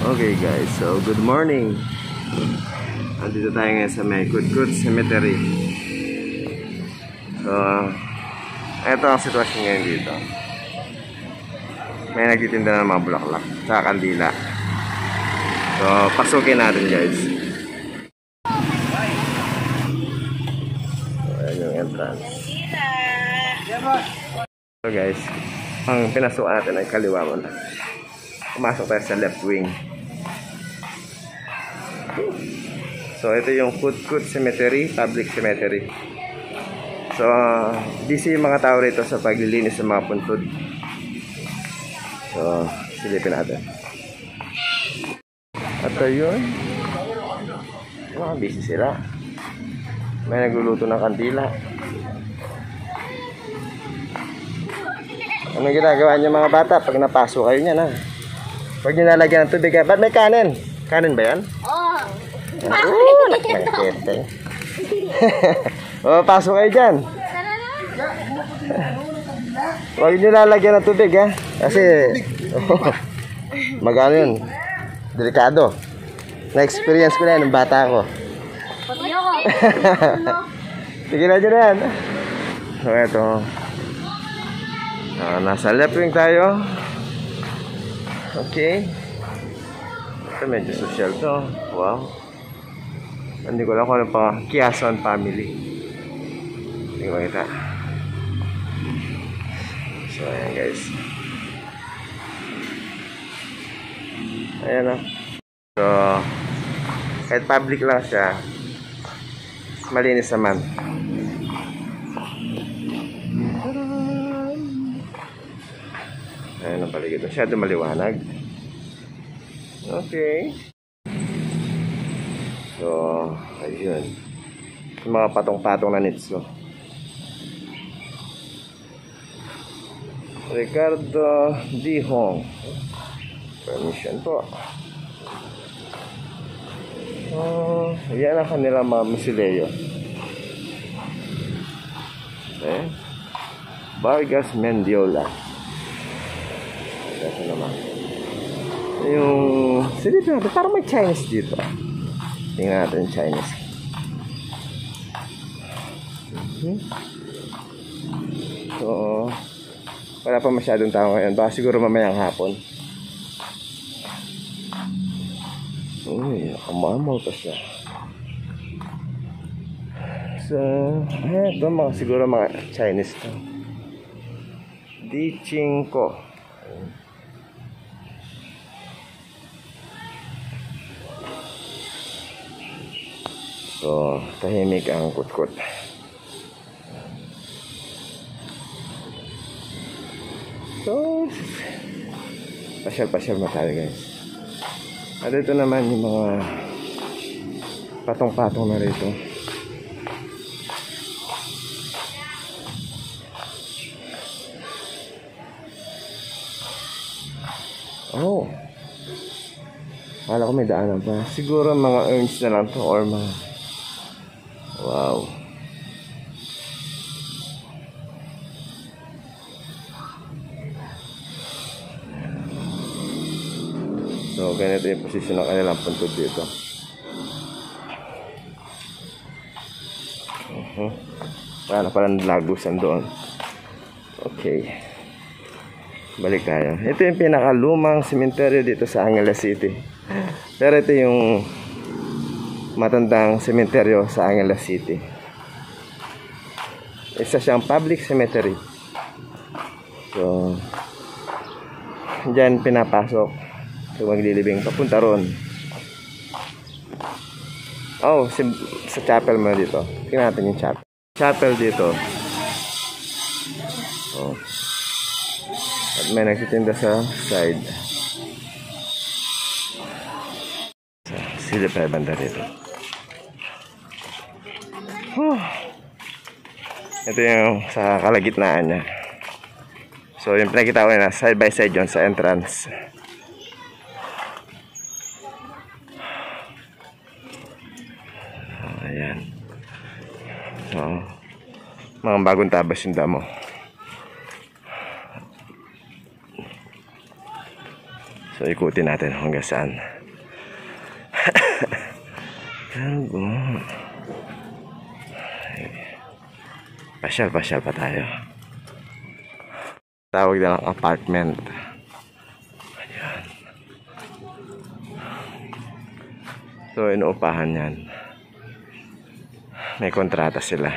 Okay guys, so good morning. Andito tayo ngayon sa may Kudkut Cemetery. So, eto ang sitwasyon ngayon dito. May nagtitinda ng mga bulaklak sa kandila. So, pasukin natin guys. So, ayan yung entrance. So guys, ang pinasukan natin ay kaliwa muna. Pumasok tayo sa left wing. So ito yung Kudkut Cemetery, public cemetery. So busy yung mga tao rito sa paglilinis ng mga puntod. So silipin natin. At ayun, busy sila. May nagluluto ng kandila. Anong ginagawa niyo mga bata pag napasok kayo niyan, ha? Huwag niyo nalagyan ng tubig, ha? Ba't may kanin? Kanin ba yan? Oo. Nakakete. Pasok kayo dyan. Huwag niyo nalagyan ng tubig, ha? Kasi magano yun, delikado. Na-experience ko na yan ng bata ko. Pati ako. Sige na dyan yan. So eto, nasa left wing tayo. Okay. Ito medyo social to. Wow. Hindi ko lang kung ano pa. Kiason family. Hindi ko makita. So ayan guys. Ayan o. So kahit public lang siya, malinis naman. Ayan ang paligid. Masyado maliwanag. Okay. So, ayun. Yung mga patong-patong na nitso. Ricardo D. Hong. Permission po. Yan ang kanilang mga musileo. Okay. Vargas Mendiola. Ito naman. Yung silipin natin, parang may Chinese dito. Tingnan natin yung Chinese. So, wala pa masyadong tao ngayon. Baka siguro mamayang hapon. Uy, nakamamal pa siya. So, ito mga siguro mga Chinese to. Di Chingko. So, tahimik ang Kudkut. So, pasyal-pasyal tayo guys. At ito naman yung mga patong-patong na rito. Oh, akala ko may daanan pa. Siguro mga urns na lang to or mga wow. So, ganito yung posisyon ng kanilang puntod dito. Wala na pala nalagusan doon. Okay. Balik tayo. Ito yung pinakalumang sementeryo dito sa Angeles City. Pero ito yung matandang sementeryo sa Angeles City. Isa siyang public cemetery. So, dyan pinapasok. So, maglilibing papunta ron. Oh, sa chapel mo dito. Tingnan natin yung chapel. Chapel dito. Oh. At may nagtitinda sa side. Silip na banda dito. Ito yung sa kalagitnaan niya. So yung pinakita ko na side by side yun sa entrance. Ayan. So mga bagong tabas yung damo. So ikutin natin hanggang saan. Pasyal-pasyal pa tayo. Tawag na lang apartment. Ayan. So, inuupahan yan. May kontrata sila.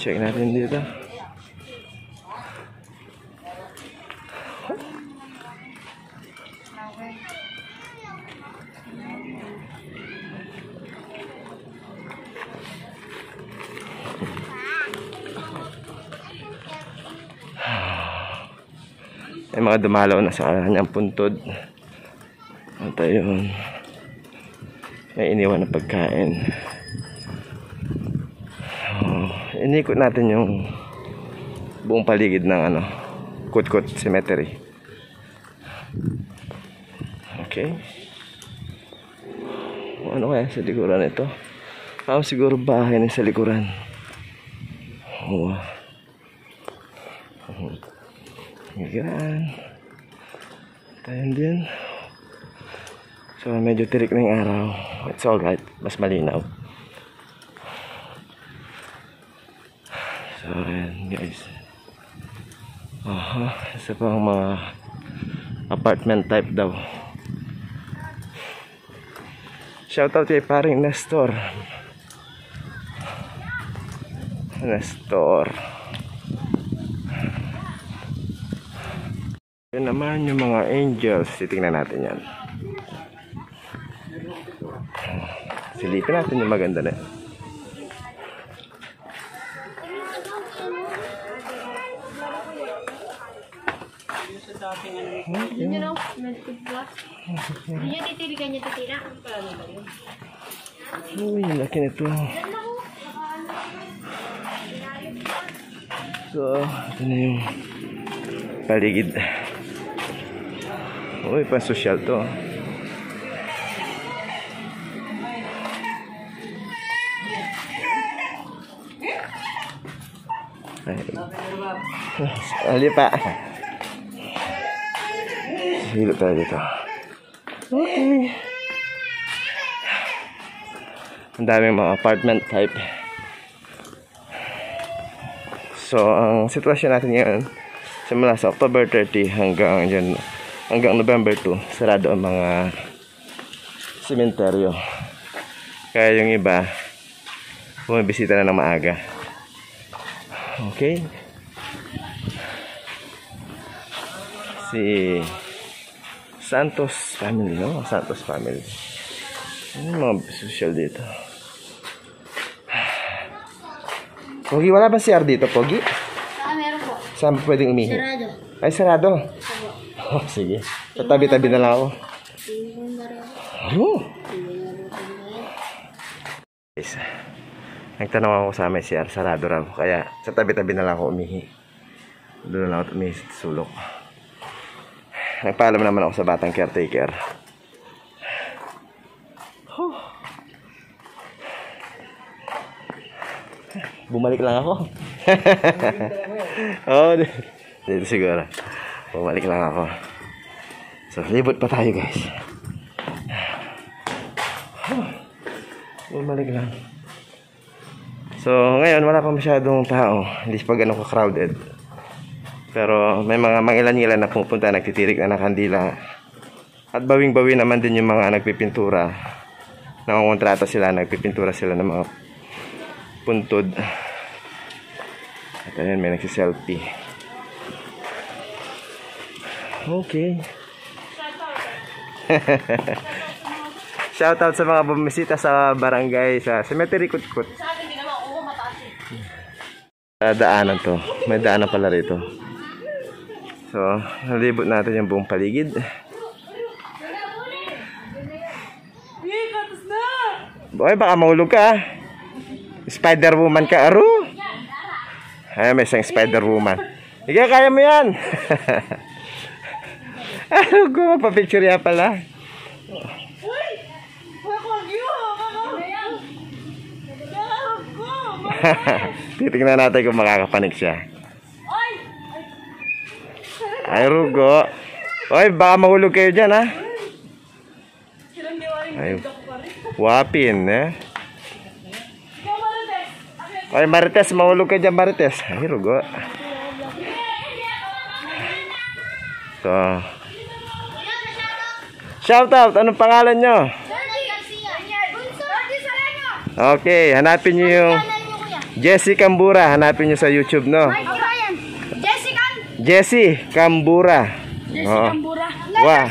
Check natin dito. May mga dumalaw na sa kanyang puntod. At ayun, may iniwan na pagkain. Inikot natin yung buong paligid ng Kutkut Cemetery. Okay. Ano kaya sa likuran ito? Siguro bahay na sa likuran. Oh. Yan. Tayo din. So medyo tirik na yung araw. It's alright. Mas malinaw. So ayan guys. Isa pang mga apartment type daw. Shoutout kay paring Nestor. Yan naman yung mga angels. Titingnan natin yan. Silipin natin yung maganda na. Yun yun o, nagtutlas. Hindi niya titirikan niya titira. Uy, laki nito. So, ito na yung paligid. Uy, pan-social to. Ali pa. Hilo tayo dito. Okay. Ang daming mga apartment type. So, ang sitwasyon natin ngayon, simula sa October 30 hanggang November 2, sarado ang mga sementeryo. Kaya yung iba, bumibisita na ng maaga. Okay. Si Santos family, no? Santos family. Ano yung mga social dito? Pogi, wala ba CR dito, Pogi? Meron po. Saan pwedeng umihi? Sarado. Ay, sarado. Oh, sige. Tabi-tabi na lang ako. Oh. Guys, nagtanong ako sa may CR, sarado raw. Kaya sa tabi-tabi na lang ako umihi. Doon na ako umihi sa sulok. Nagpaalam naman ako sa batang caretaker. Bumalik lang ako. Oh, dito siguro. Bumalik lang ako. So, libot pa tayo guys. Bumalik lang. So, ngayon wala pa masyadong tao. Hindi pa ganun ka-crowded. Pero may mga mangilan-ilan na pupunta, nagtitirik na ng kandila. At bawing-bawi naman din yung mga nagpipintura. Nangongontrata sila, nagpipintura sila ng mga puntod. At ayan, may nagsiselfie. Okay. Shoutout sa mga bumisita sa barangay, sa Cemetery Kutkut. Sa akin, hindi naman ako mataas eh. Daanan to. May daanan pala rito. So, nalibot natin yung buong paligid. Boy, baka mahulog ka. Spider-Woman ka, Aru. Ay, may isang Spider-Woman. Ika, kaya mo yan. Ano ko, mapapicture yan pala. Titignan natin kung makakapanik siya. Ay, rugo. Oy, baka mahulog kayo dyan, ha? Ay, wapin, eh. Oy, Marites, mahulog kayo dyan, Marites. Ay, rugo. So, shoutout, anong pangalan nyo? Okay, hanapin nyo yung Jessie Cambura. Hanapin nyo sa YouTube, no? Jessie Cambura. Cambura. Wow.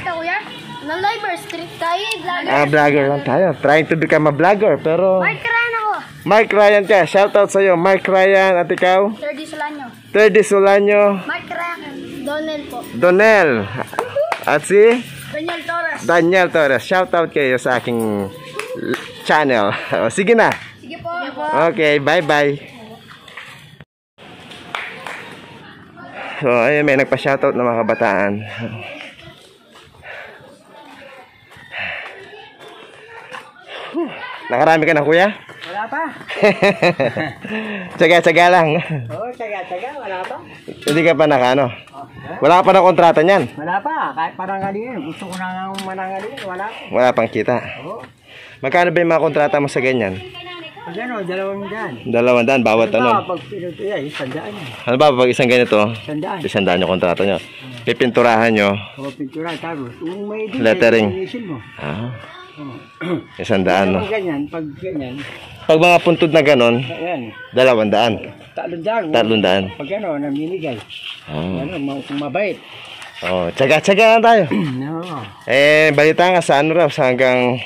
Non-liver, street tayo, vlogger. Vlogger lang tayo. Trying to become a vlogger, pero... Mark Ryan ako. Mark Ryan ka. Shoutout sa'yo. Mark Ryan at ikaw? 30 Solanyo. 30 Solanyo. Mark Ryan. Donel po. Donel. At si? Daniel Torres. Daniel Torres. Shoutout kayo sa aking channel. O, sige na. Sige po. Okay, bye-bye. So, ayun, may nagpa-shoutout na mga kabataan. Nakarami ka na, kuya? Wala pa. Tsaga-tsaga lang. Oo, tsaga-tsaga. Wala pa. Hindi ka pa nakano? Wala ka pa na kontrata niyan? Wala pa. Kahit parangalin. Gusto ko na nga manangalin. Wala pa. Wala pang kita. Oo. Magkano ba yung mga kontrata mo sa ganyan? Pag ano, 200. 200 bawat ano? Pag pinutuya, 100 yan. Ano ba pag isang ganito? 100. 100 yung kontrata nyo. Pipinturahan nyo. O, pintura. Tapos, yung may din, Lettering. linisin mo. Ah, Oo. 100 no? Pag ganyan, pag ganyan, Pag mga puntod na ganon, ayan, 200. 300. 300. Pag ano, naminigay. Oh, Ano, kung mabait. oh, tsaga-tsaga lang tayo. Oo. Balita nga sa ano raw, sa hanggang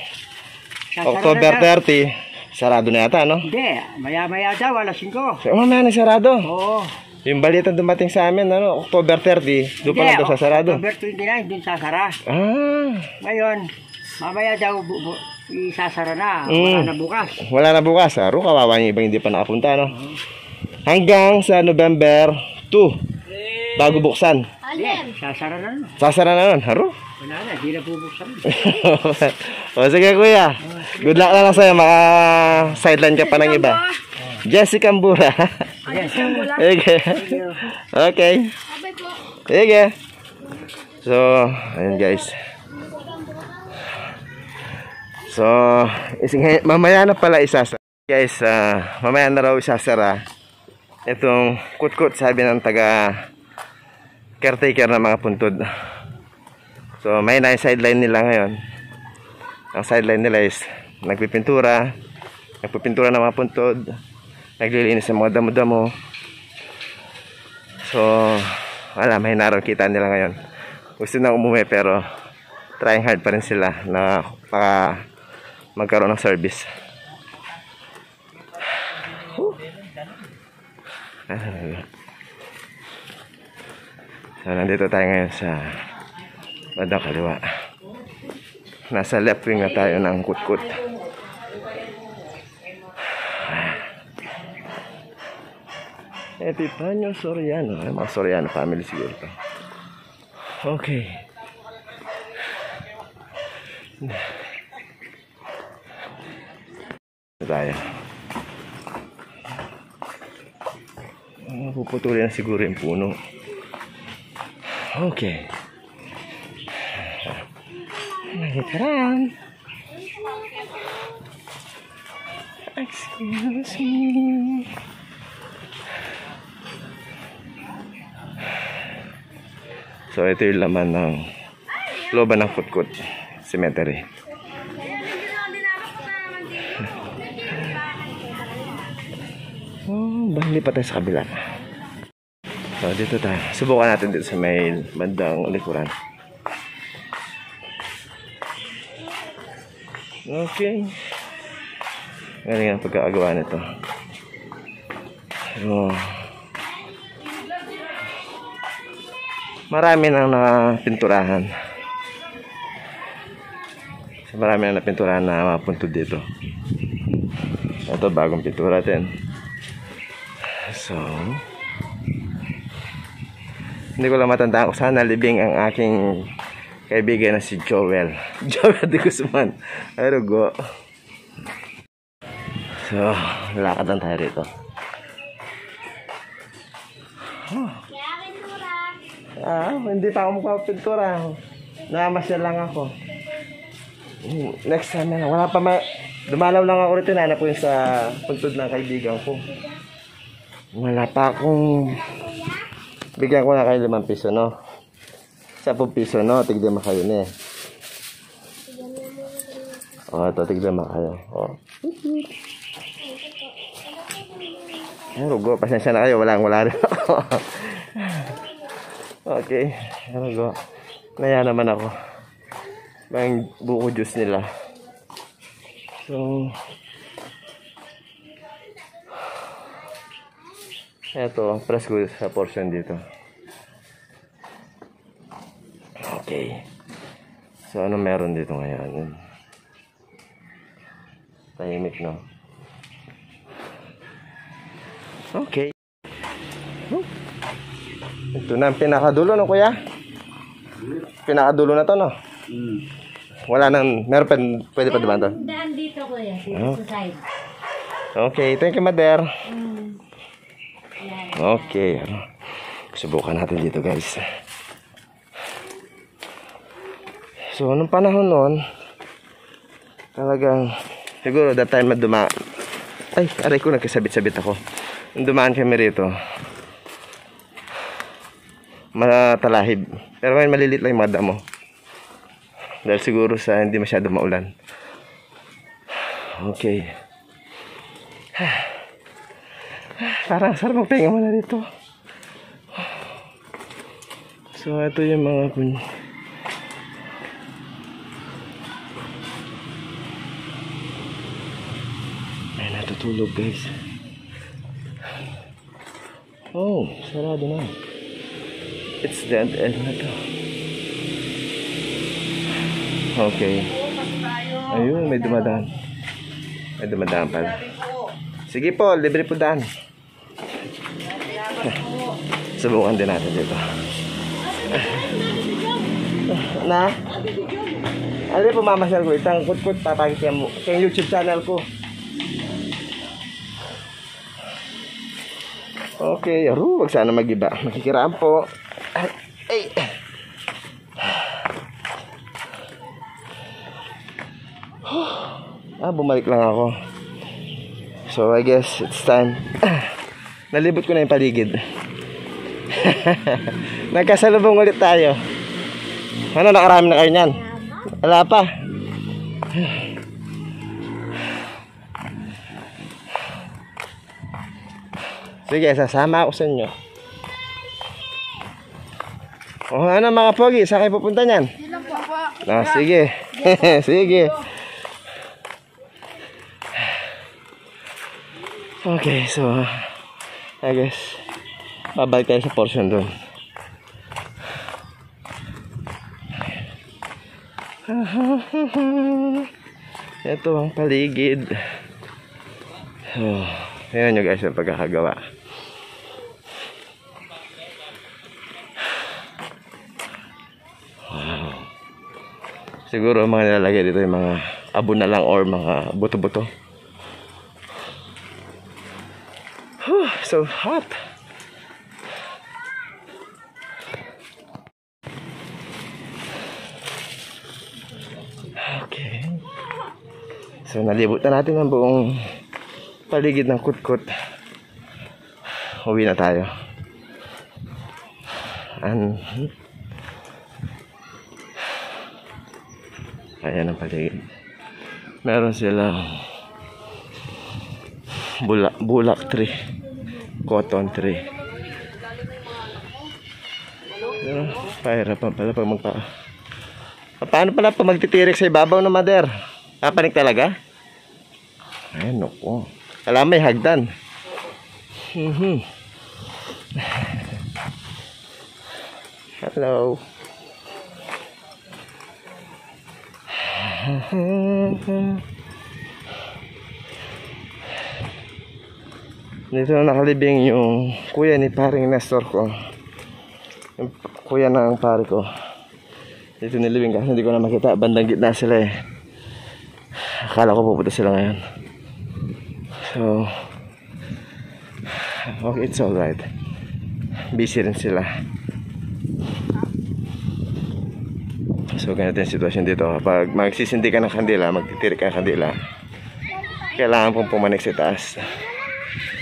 October 30, sarado na yata, no? Hindi, maya-maya daw, alas 5. Mamaya na sarado. Oo. Yung balita dumating sa amin, ano, October 30, doon pa lang daw sa sarado. October 29, dun sasara. Ah, Ngayon, mamaya daw isasara na. Wala na bukas. wala na bukas. Aro, kawawa yung ibang hindi pa nakapunta, no? Hanggang sa November 2, bago buksan. Alin? Sasara na. Sasara na nun, haro. Wala na, di na bubuksan. O sige kuya, good luck na lang sa'yo, maka-sideline ka pa ng iba. Jessie Cambura. Yes. Okay. Okay. Abay po. Sige. So, ayun guys. So, mamaya na pala isasara. Guys, mamaya na raw isasara. Itong kutkut, sabi ng taga caretaker ng mga puntod. So, may na yung sideline nila ngayon. Ang sideline nila is nagpipintura ng mga puntod, naglilinis ng mga damo-damo. So, wala, may narong kita nila ngayon. Gusto na umuwi pero trying hard pa rin sila na magkaroon ng service. So, nandito tayo ngayon sa bandang kaliwa. Nasa left wing na tayo ng kutkut. Epipanyo Soriano. Ay, mga Soriano family siguro to. Okay. Tayo. Puputulin na siguro yung puno. Okay. Nagitaran. Excuse me. So ito yung laman ng looban ng Kutkut Cemetery. Oh, bali pa tayo sa kabila. So dito tayo. Subukan natin dito sa may bandang likuran. Okay. Galing ang pagkakagawa nito. So, marami nang napinturahan. So, marami nang napinturahan na mapuntod dito. Ito bagong pintura din. So, hindi ko lang matandaan kung saan nalibing ang aking kaibigan na si Joel. Joel de Guzman. Ay, rugo. So, lakad lang tayo rito. Hindi pa ako magpapintura. Namasyal lang ako. Next time na lang. Wala pa dumalaw lang ako rito. Nanap ko yung sa puntod ng kaibigan ko. Wala pa akong... Bigyan ko na kayo 5 piso, no? 10 piso, no? Tignan mo kayo na eh. Ito, tignan mo kayo. Rugo, pasensya na kayo. Wala rin ako. Okay. Rugo. Naya naman ako. May buko juice nila. So, eto, press ko sa portion dito. Okay. So, ano meron dito ngayon? Tahimik, no? Okay. Ito na ang pinakadulo, no, kuya? Pinakadulo na to, no? Wala nang, meron pa, pwede pa diba ito? Daan dito, kuya. Dito sa side. Okay, thank you, Mother. Okay. Subukan natin dito, guys. So, anong panahon nun, talagang, siguro that time aray ko, nagkasabit-sabit ako. Nung dumaan kami rito, matalahib. Pero ngayon malilit lang yung mga damo. Dahil siguro sa hindi masyado maulan. Okay. Parang sarap magpahinga muna dito. So, ito yung mga ay, natutulog, guys. Oh, sarado na. It's dead end na to. Okay. Ayun, may dumadaan. May dumadaan pala. Sige po, libre po daan. Subukan din natin dito. Na? Ano po mamasyal ko? Itang kut-kut papakita mo. Kaya YouTube channel ko. Okay, wag sana mag-iba. Makikiraan po. Ay. Bumalik lang ako. So, I guess it's time. Nalibot ko na yung paligid. Nagkasalubong ulit tayo. Ano, nakarami na kayo niyan? Wala pa. Sige, sasama ako sa inyo. Ano mga pogi? Saan kayo pupunta niyan? Sige. Sige. Okay, so I guess babalik tayo sa portion doon. Ito ang paligid. So, ayan nyo guys ang pagkakagawa. Wow. Siguro ang mga nilalagay dito yung mga abo na lang or mga buto-buto. So hot. Okay. So nalibot na natin ang buong paligid ng kutkut. Uwi na tayo. Ayan ang paligid. Meron silang bulak tree, cotton tree. Pero pahirap pa pala pag paano pala pag magtitirik sa ibabaw ng mother? Papanik talaga? Ay, naku. Alam, may hagdan. Hello. Dito na nakalibing yung kuya ni paring Nestor ko. Yung kuya ng pare ko. Dito nilibing kasi hindi ko na makita. Bandang gitna sila eh. Akala ko pupunta sila ngayon. So okay, it's alright. Busy rin sila. So ganito yung sitwasyon dito. Pag magsisindi ka ng kandila, magtitirik ka ng kandila, kailangan pong pumanik sa taas.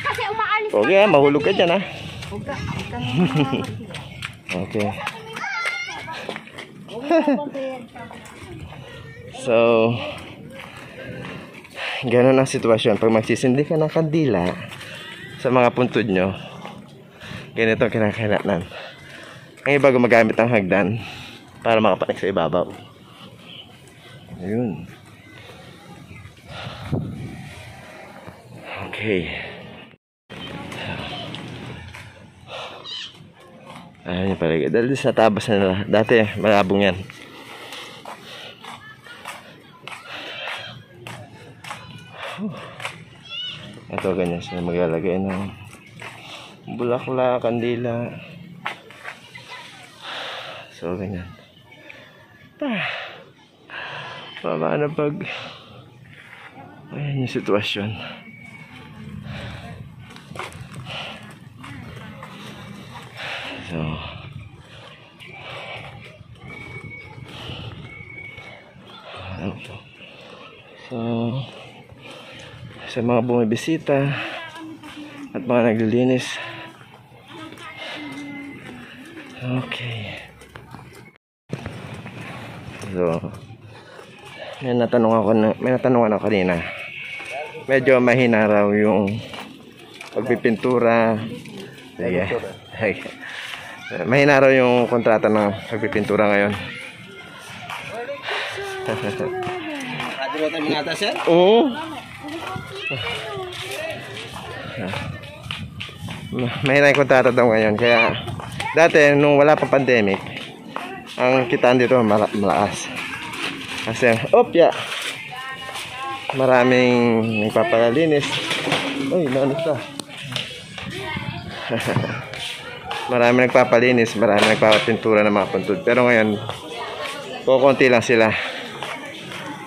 Kasi umaalis. Okay, mahulog ka dyan, ha? Okay. So, ganun ang sitwasyon. Pag magsisindi ka ng kandila sa mga puntod nyo, ganito ang kinakailangan. Ang iba gumagamit ng hagdan para makapanik sa ibabaw. Ayun. Okay. Ayun yung paligid. Dahil sa tabas na nila. Dati, malabong yan. Ito, ganyan sila maglalagay ng bulaklak, kandila. So, ganyan. Paano pag ayan yung sitwasyon. So, ano to? So, sa mga bumibisita at mga naglilinis. Okay. So, may natanong ako kanina. Medyo mahina raw yung pagpipintura. Sige. Mahina raw yung kontrata ng pagpipintura ngayon. Oo. Mahina yung kontrata daw ngayon. Kaya dati nung wala pa pandemic, ang kitaan dito malakas. Kasi maraming nagpapalinis. Uy, nanis ka. Marami nagpapalinis, marami nagpapapintura ng mga puntod. Pero ngayon, kukunti lang sila.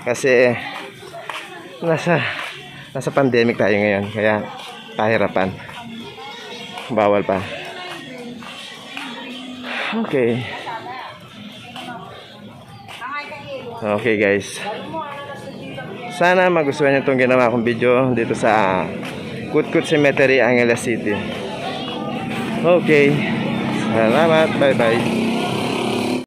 Kasi nasa pandemic tayo ngayon, kaya kahirapan. Bawal pa. Okay. Okay guys. Sana magustuhan niyo itong ginawa kong video dito sa Kutkut Cemetery, Angeles City. Okay. Salamat. Bye bye.